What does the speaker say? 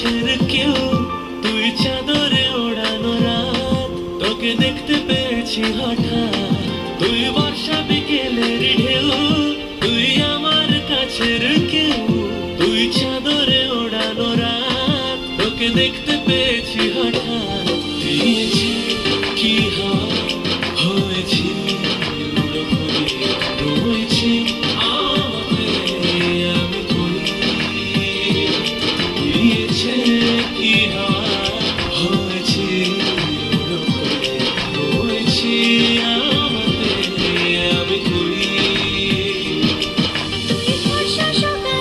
কাছের কেউ, তুই চাদরে ওড়ানো রাত, তোকে দেখতে পেয়েছি হঠাৎ। তুই বর্ষা বিকেলের ঢেউ, তুই আমার কাছের কেউ, তুই চাদরে ওড়ানো রাত, তোকে দেখতে পেয়েছি হঠাৎ।